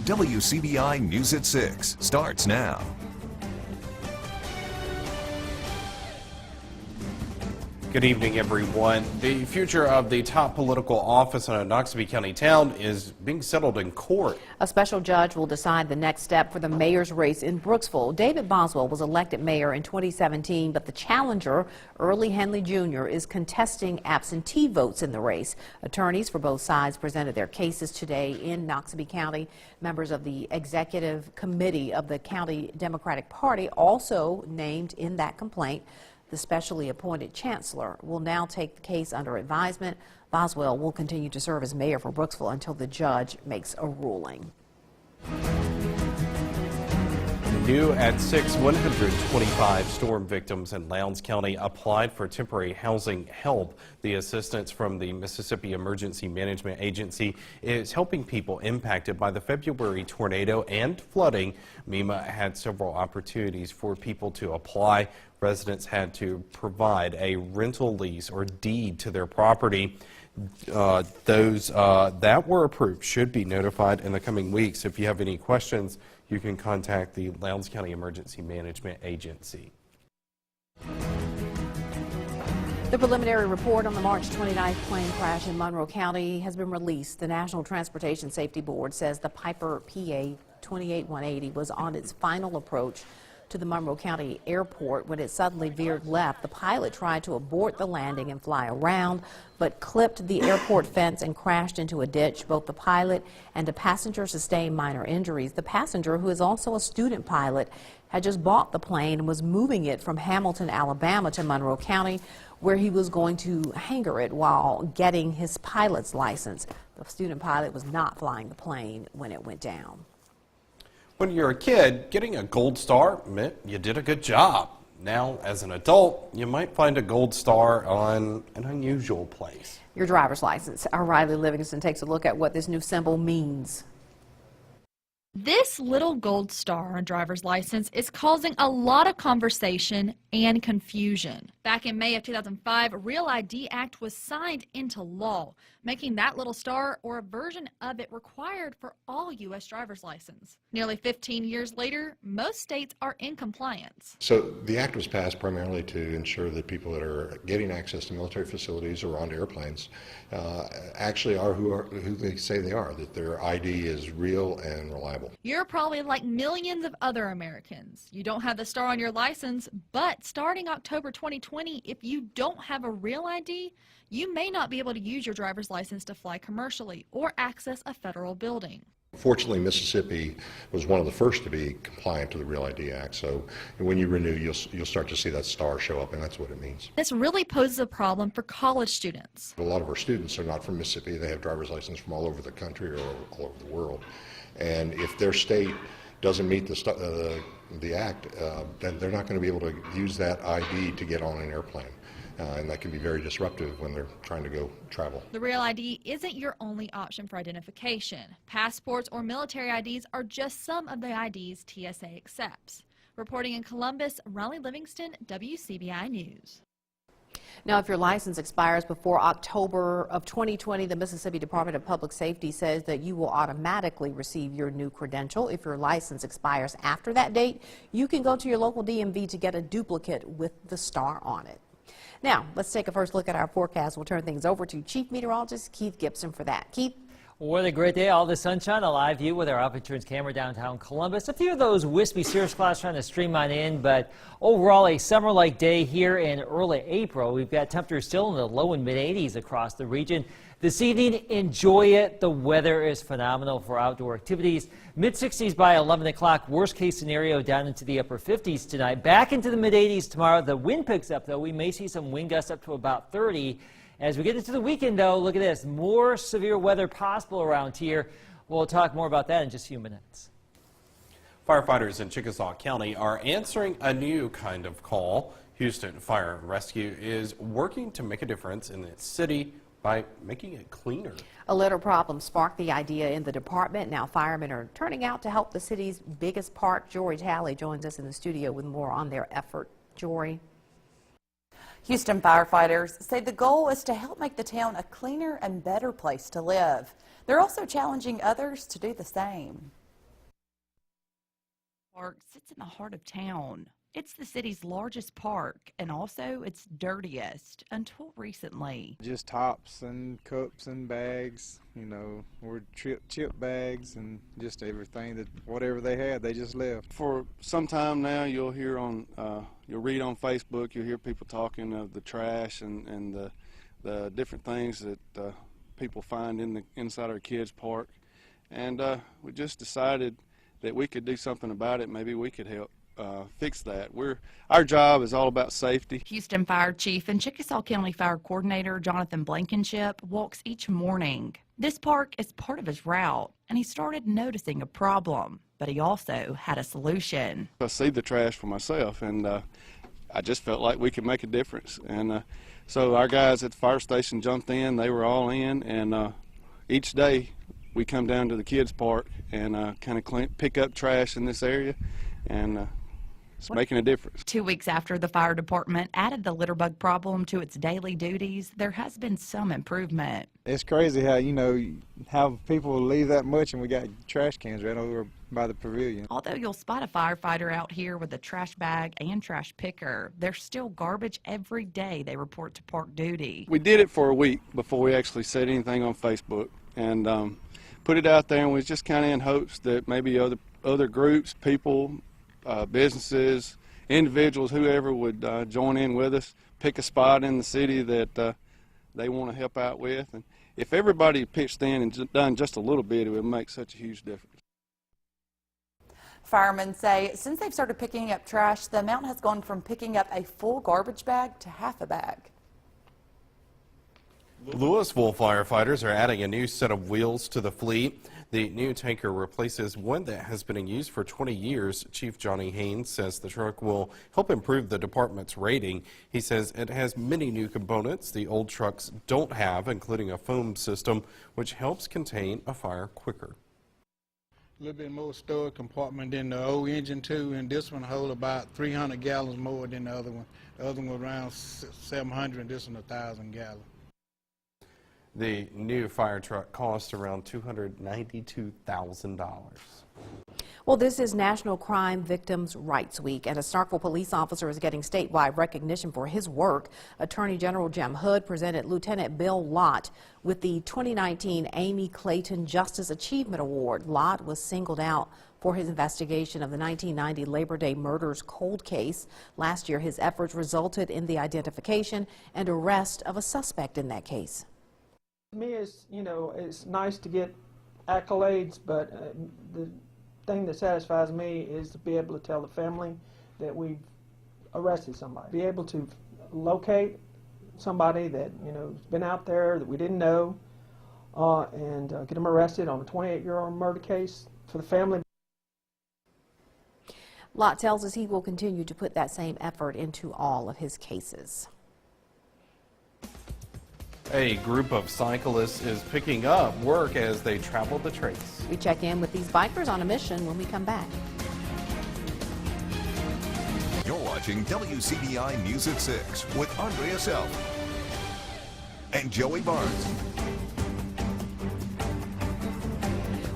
WCBI News at 6 starts now. Good evening, everyone. The future of the top political office in a Wcbi County town is being settled in court. A special judge will decide the next step for the mayor's race in Brooksville. David Boswell was elected mayor in 2017, but the challenger, Early Henley Jr., is contesting absentee votes in the race. Attorneys for both sides presented their cases today in Wcbi County. Members of the executive committee of the county Democratic Party also named in that complaint. The specially appointed chancellor will now take the case under advisement. Boswell will continue to serve as mayor for Brooksville until the judge makes a ruling. New at 6, 125 storm victims in Lowndes County applied for temporary housing help. The assistance from the Mississippi Emergency Management Agency is helping people impacted by the February tornado and flooding. MEMA had several opportunities for people to apply. Residents had to provide a rental lease or deed to their property. Those that were approved should be notified in the coming weeks. If you have any questions, you can contact the Lowndes County Emergency Management Agency. The preliminary report on the March 29th plane crash in Monroe County has been released. The National Transportation Safety Board says the Piper PA 28180 was on its final approach to the Monroe County Airport when it suddenly veered left. The pilot tried to abort the landing and fly around, but clipped the airport fence and crashed into a ditch. Both the pilot and a passenger sustained minor injuries. The passenger, who is also a student pilot, had just bought the plane and was moving it from Hamilton, Alabama to Monroe County, where he was going to hangar it while getting his pilot's license. The student pilot was not flying the plane when it went down. When you're a kid, getting a gold star meant you did a good job. Now, as an adult, you might find a gold star on an unusual place. Your driver's license. Our Riley Livingston takes a look at what this new symbol means. This little gold star on driver's license is causing a lot of conversation and confusion. Back in May of 2005, a Real ID Act was signed into law, making that little star or a version of it required for all U.S. driver's license. Nearly 15 years later, most states are in compliance. So the act was passed primarily to ensure that people that are getting access to military facilities or onto airplanes actually are who they say they are, that their ID is real and reliable. You're probably like millions of other Americans. You don't have the star on your license, but starting October 2020, if you don't have a real ID, you may not be able to use your driver's license to fly commercially or access a federal building. Fortunately, Mississippi was one of the first to be compliant to the Real ID Act, so when you renew, you'll start to see that star show up, and that's what it means. This really poses a problem for college students. A lot of our students are not from Mississippi. They have driver's license from all over the country or all over the world, and if their state doesn't meet the act, then they're not going to be able to use that ID to get on an airplane. And that can be very disruptive when they're trying to go travel. The Real ID isn't your only option for identification. Passports or military IDs are just some of the IDs TSA accepts. Reporting in Columbus, Riley Livingston, WCBI News. Now, if your license expires before October of 2020, the Mississippi Department of Public Safety says that you will automatically receive your new credential. If your license expires after that date, you can go to your local DMV to get a duplicate with the star on it. Now, let's take a first look at our forecast. We'll turn things over to Chief Meteorologist Keith Gibson for that. Keith? What a great day. All the sunshine, a live view with our up-insurance camera downtown Columbus. A few of those wispy cirrus clouds trying to stream on in, but overall a summer-like day here in early April. We've got temperatures still in the low and mid-80s across the region. This evening, enjoy it. The weather is phenomenal for outdoor activities. Mid-60s by 11 o'clock. Worst case scenario down into the upper 50s tonight. Back into the mid-80s tomorrow. The wind picks up, though. We may see some wind gusts up to about 30. As we get into the weekend, though, look at this. More severe weather possible around here. We'll talk more about that in just a few minutes. Firefighters in Chickasaw County are answering a new kind of call. Houston Fire and Rescue is working to make a difference in its city by making it cleaner. A litter problem sparked the idea in the department. Now firemen are turning out to help the city's biggest park. Jory Talley joins us in the studio with more on their effort. Jory. Houston firefighters say the goal is to help make the town a cleaner and better place to live. They're also challenging others to do the same. Park sits in the heart of town. It's the city's largest park and also its dirtiest until recently. Just tops and cups and bags, you know, or chip bags and just everything that whatever they had, they just left. For some time now, you'll read on Facebook, you'll hear people talking of the trash and the different things that people find inside our kids' park. And we just decided that we could do something about it. Maybe we could help fix that. Our job is all about safety. Houston Fire Chief and Chickasaw County Fire Coordinator Jonathan Blankenship walks each morning. This park is part of his route, and he started noticing a problem, but he also had a solution. I see the trash for myself, and I just felt like we could make a difference. And so our guys at the fire station jumped in. They were all in, and each day we come down to the kids' park and kind of pick up trash in this area, and it's making a difference. 2 weeks after the fire department added the litter bug problem to its daily duties, there has been some improvement. It's crazy how, you know, how people leave that much, and we got trash cans right over by the pavilion. Although you'll spot a firefighter out here with a trash bag and trash picker, there's still garbage every day they report to park duty. We did it for a week before we actually said anything on Facebook, and put it out there, and was just kind of in hopes that maybe other groups, people, businesses, individuals, whoever would join in with us, pick a spot in the city that they want to help out with. And if everybody pitched in and done just a little bit, it would make such a huge difference. Firemen say since they've started picking up trash, the amount has gone from picking up a full garbage bag to half a bag. Louisville firefighters are adding a new set of wheels to the fleet. The new tanker replaces one that has been in use for 20 years. Chief Johnny Haynes says the truck will help improve the department's rating. He says it has many new components the old trucks don't have, including a foam system, which helps contain a fire quicker. A little bit more storage compartment than the old engine too, and this one hold about 300 gallons more than the other one. The other one was around 700, and this one 1,000 gallons. The new fire truck cost around $292,000. Well, this is National Crime Victims' Rights Week, and a Starkville police officer is getting statewide recognition for his work. Attorney General Jim Hood presented Lieutenant Bill Lott with the 2019 Amy Clayton Justice Achievement Award. Lott was singled out for his investigation of the 1990 Labor Day murders cold case. Last year, his efforts resulted in the identification and arrest of a suspect in that case. To me, it's nice to get accolades, but the thing that satisfies me is to be able to tell the family that we've arrested somebody. Be able to locate somebody that has been out there that we didn't know, and get them arrested on a 28-year-old murder case for the family. Lott tells us he will continue to put that same effort into all of his cases. A group of cyclists is picking up work as they travel the trace. We check in with these bikers on a mission when we come back. You're watching WCBI News at 6 with Andrea Self and Joey Barnes.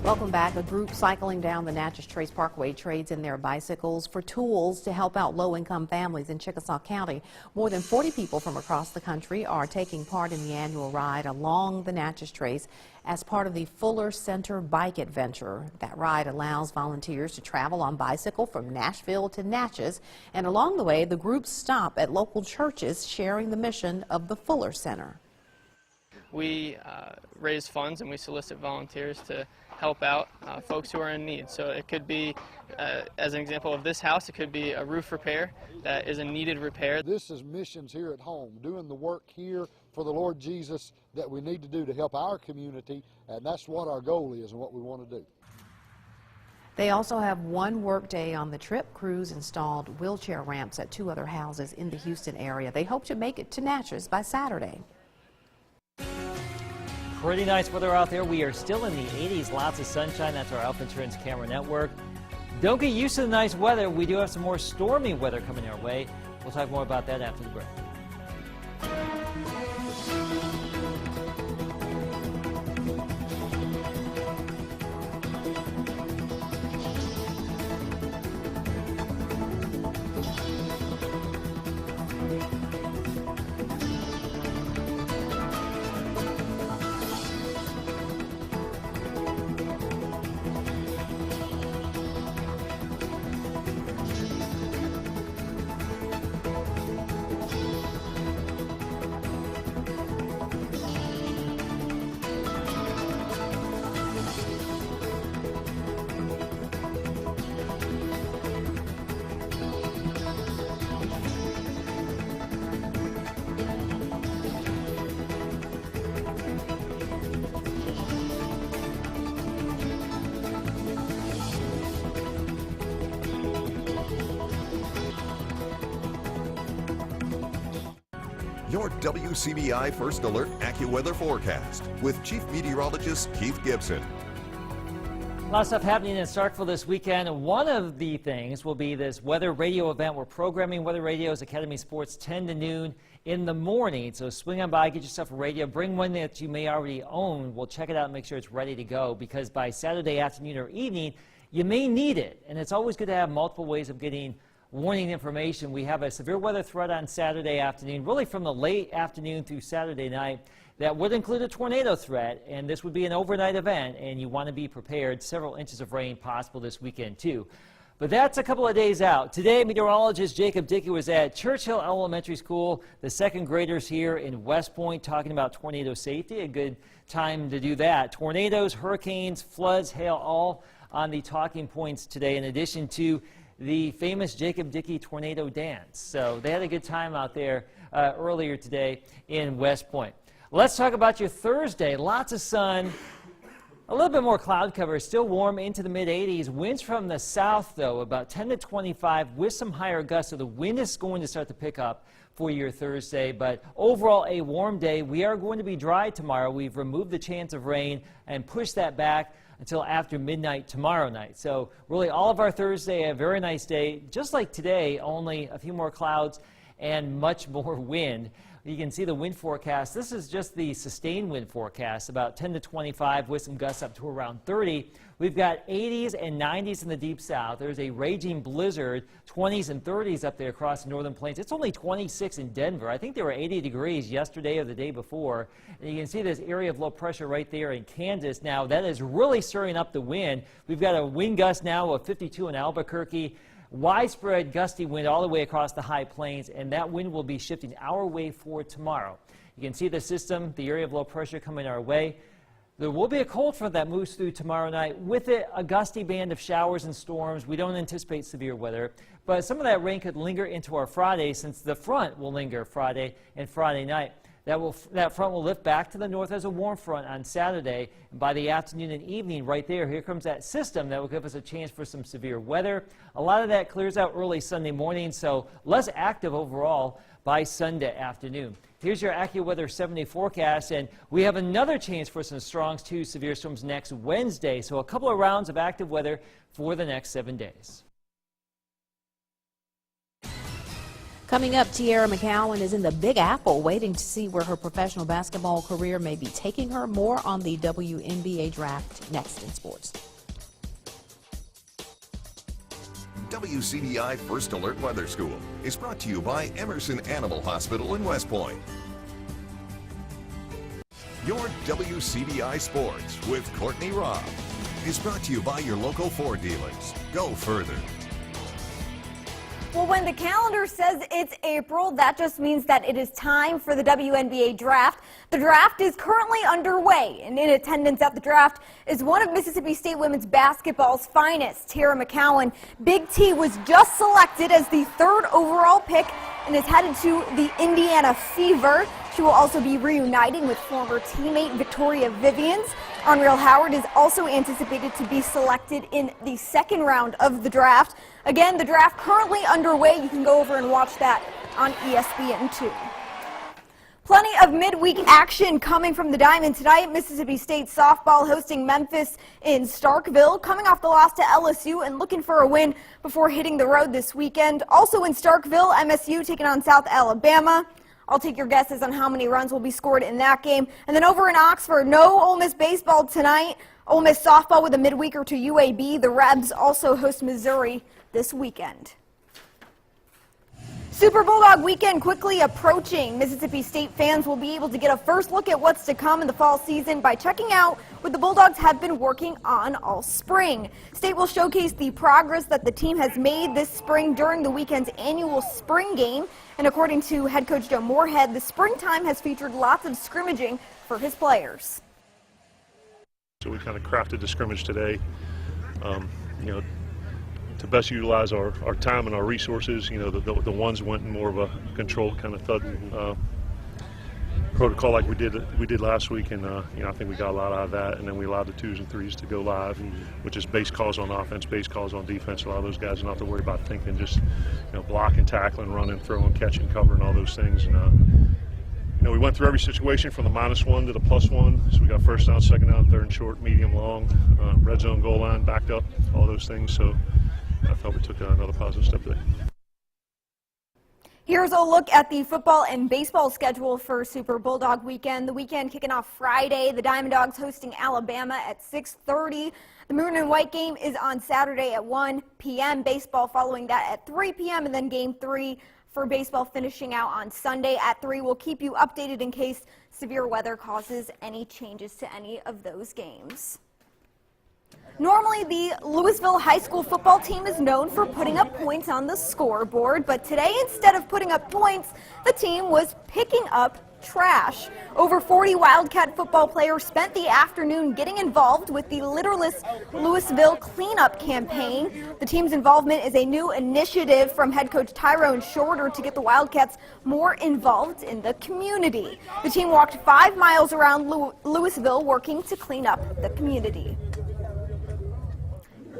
Welcome back. A group cycling down the Natchez Trace Parkway trades in their bicycles for tools to help out low-income families in Chickasaw County. More than 40 people from across the country are taking part in the annual ride along the Natchez Trace as part of the Fuller Center Bike Adventure. That ride allows volunteers to travel on bicycle from Nashville to Natchez, and along the way, the groups stop at local churches sharing the mission of the Fuller Center. We raise funds and we solicit volunteers to help out folks who are in need. So it could be, as an example of this house, it could be a roof repair that is a needed repair. This is missions here at home, doing the work here for the Lord Jesus that we need to do to help our community, and that's what our goal is and what we want to do. They also have one work day on the trip. Crews installed wheelchair ramps at 2 other houses in the Houston area. They hope to make it to Natchez by Saturday. Pretty nice weather out there. We are still in the 80s, lots of sunshine. That's our Health Insurance Camera Network. Don't get used to the nice weather. We do have some more stormy weather coming our way. We'll talk more about that after the break. WCBI First Alert AccuWeather forecast with Chief Meteorologist Keith Gibson. A lot of stuff happening in Starkville this weekend. One of the things will be this weather radio event. We're programming Weather Radio's Academy Sports 10 to noon in the morning. So swing on by, get yourself a radio, bring one that you may already own. We'll check it out and make sure it's ready to go, because by Saturday afternoon or evening, you may need it. And it's always good to have multiple ways of getting warning information. We have a severe weather threat on Saturday afternoon, really from the late afternoon through Saturday night. That would include a tornado threat, and this would be an overnight event, and you want to be prepared. Several inches of rain possible this weekend, too. But that's a couple of days out. Today, meteorologist Jacob Dickey was at Churchill Elementary School, the second graders here in West Point, talking about tornado safety. A good time to do that. Tornadoes, hurricanes, floods, hail, all on the talking points today, in addition to the famous Jacob Dickey tornado dance. So they had a good time out there earlier today in West Point. Let's talk about your Thursday. Lots of sun, a little bit more cloud cover, still warm into the mid-80s. Winds from the south, though, about 10 to 25 with some higher gusts. So the wind is going to start to pick up for your Thursday, but overall a warm day. We are going to be dry tomorrow. We've removed the chance of rain and pushed that back until after midnight tomorrow night. So really all of our Thursday, a very nice day, just like today, only a few more clouds and much more wind. You can see the wind forecast. This is just the sustained wind forecast, about 10 to 25 with some gusts up to around 30. We've got 80s and 90s in the deep south. There's a raging blizzard, 20s and 30s up there across the northern plains. It's only 26 in Denver. I think they were 80 degrees yesterday or the day before. And you can see this area of low pressure right there in Kansas. Now, that is really stirring up the wind. We've got a wind gust now of 52 in Albuquerque. Widespread gusty wind all the way across the high plains, and that wind will be shifting our way for tomorrow. You can see the system, the area of low pressure coming our way. There will be a cold front that moves through tomorrow night. With it, a gusty band of showers and storms. We don't anticipate severe weather, but some of that rain could linger into our Friday, since the front will linger Friday and Friday night. That front will lift back to the north as a warm front on Saturday. And by the afternoon and evening, right there, here comes that system that will give us a chance for some severe weather. A lot of that clears out early Sunday morning, so less active overall by Sunday afternoon. Here's your AccuWeather 7-day forecast, and we have another chance for some strong to severe storms next Wednesday. So a couple of rounds of active weather for the next 7 days. Coming up, Tiara McCowan is in the Big Apple, waiting to see where her professional basketball career may be taking her. More on the WNBA draft next in sports. WCBI First Alert Weather School is brought to you by Emerson Animal Hospital in West Point. Your WCBI Sports with Courtney Robb is brought to you by your local Ford dealers. Go further. Well, when the calendar says it's April, that just means that it is time for the WNBA draft. The draft is currently underway, and in attendance at the draft is one of Mississippi State women's basketball's finest, Tiara McCowan. Big T was just selected as the 3rd overall pick and is headed to the Indiana Fever. She will also be reuniting with former teammate Victoria Vivians. Unreal Howard is also anticipated to be selected in the 2nd round of the draft. Again, the draft currently underway. You can go over and watch that on ESPN2. Plenty of midweek action coming from the Diamond tonight. Mississippi State softball hosting Memphis in Starkville, coming off the loss to LSU and looking for a win before hitting the road this weekend. Also in Starkville, MSU taking on South Alabama. I'll take your guesses on how many runs will be scored in that game. And then over in Oxford, no Ole Miss baseball tonight. Ole Miss softball with a midweeker to UAB. The Rebs also host Missouri this weekend. Super Bulldog weekend quickly approaching. Mississippi State fans will be able to get a first look at what's to come in the fall season by checking out what the Bulldogs have been working on all spring. State will showcase the progress that the team has made this spring during the weekend's annual spring game. And according to head coach Joe Moorhead, the springtime has featured lots of scrimmaging for his players. So we kind of crafted the scrimmage today, to best utilize our time and our resources. The ones went in more of a controlled kind of thud protocol like we did last week, and I think we got a lot out of that. And then we allowed the 2s and 3s to go live, which is base calls on offense, base calls on defense. A lot of those guys don't have to worry about thinking, just blocking, tackling, running, throwing, catching, covering, all those things. And we went through every situation from the -1 to the +1. So we got first down, second down, third and short, medium, long, red zone, goal line, backed up, all those things. So I felt we took another positive step today. Here's a look at the football and baseball schedule for Super Bulldog weekend. The weekend kicking off Friday. The Diamond Dogs hosting Alabama at 6:30. The Maroon and White game is on Saturday at 1 p.m. Baseball following that at 3 p.m. and then Game 3 for baseball finishing out on Sunday at 3. We'll keep you updated in case severe weather causes any changes to any of those games. Normally, the Louisville High School football team is known for putting up points on the scoreboard, but today, instead of putting up points, the team was picking up trash. Over 40 Wildcat football players spent the afternoon getting involved with the Litterless Louisville cleanup campaign. The team's involvement is a new initiative from head coach Tyrone Shorter to get the Wildcats more involved in the community. The team walked 5 miles around Louisville working to clean up the community.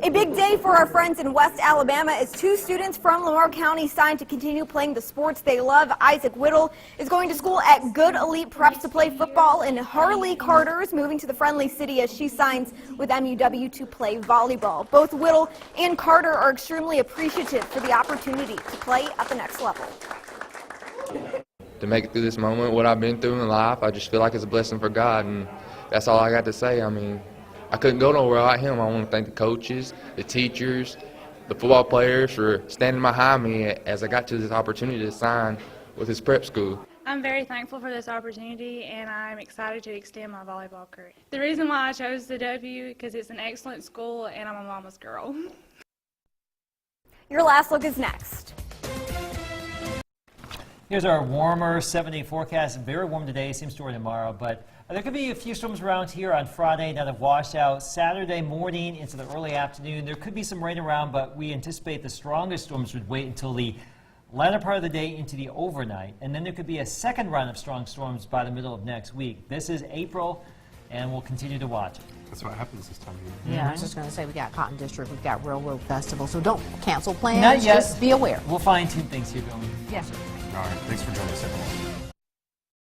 A big day for our friends in West Alabama as 2 students from Lamar County signed to continue playing the sports they love. Isaac Whittle is going to school at Good Elite Preps to play football, and Harley Carter is moving to the Friendly City as she signs with MUW to play volleyball. Both Whittle and Carter are extremely appreciative for the opportunity to play at the next level. To make it through this moment, what I've been through in life, I just feel like it's a blessing for God, and that's all I got to say. I mean, I couldn't go nowhere without him. I want to thank the coaches, the teachers, the football players for standing behind me as I got to this opportunity to sign with his prep school. I'm very thankful for this opportunity, and I'm excited to extend my volleyball career. The reason why I chose the W because it's an excellent school and I'm a mama's girl. Your last look is next. Here's our warmer 70 forecast. Very warm today, same story tomorrow, but there could be a few storms around here on Friday that have washed out. Saturday morning into the early afternoon, there could be some rain around, but we anticipate the strongest storms would wait until the latter part of the day into the overnight. And then there could be a second run of strong storms by the middle of next week. This is April, and we'll continue to watch. That's what happens this time of year. Yeah, I was just going to say, we got Cotton District, we've got Railroad Festival, so don't cancel plans. Not yet. Just be aware. We'll fine-tune things here, Bill. Yes, sir. All right, thanks for joining us, everyone.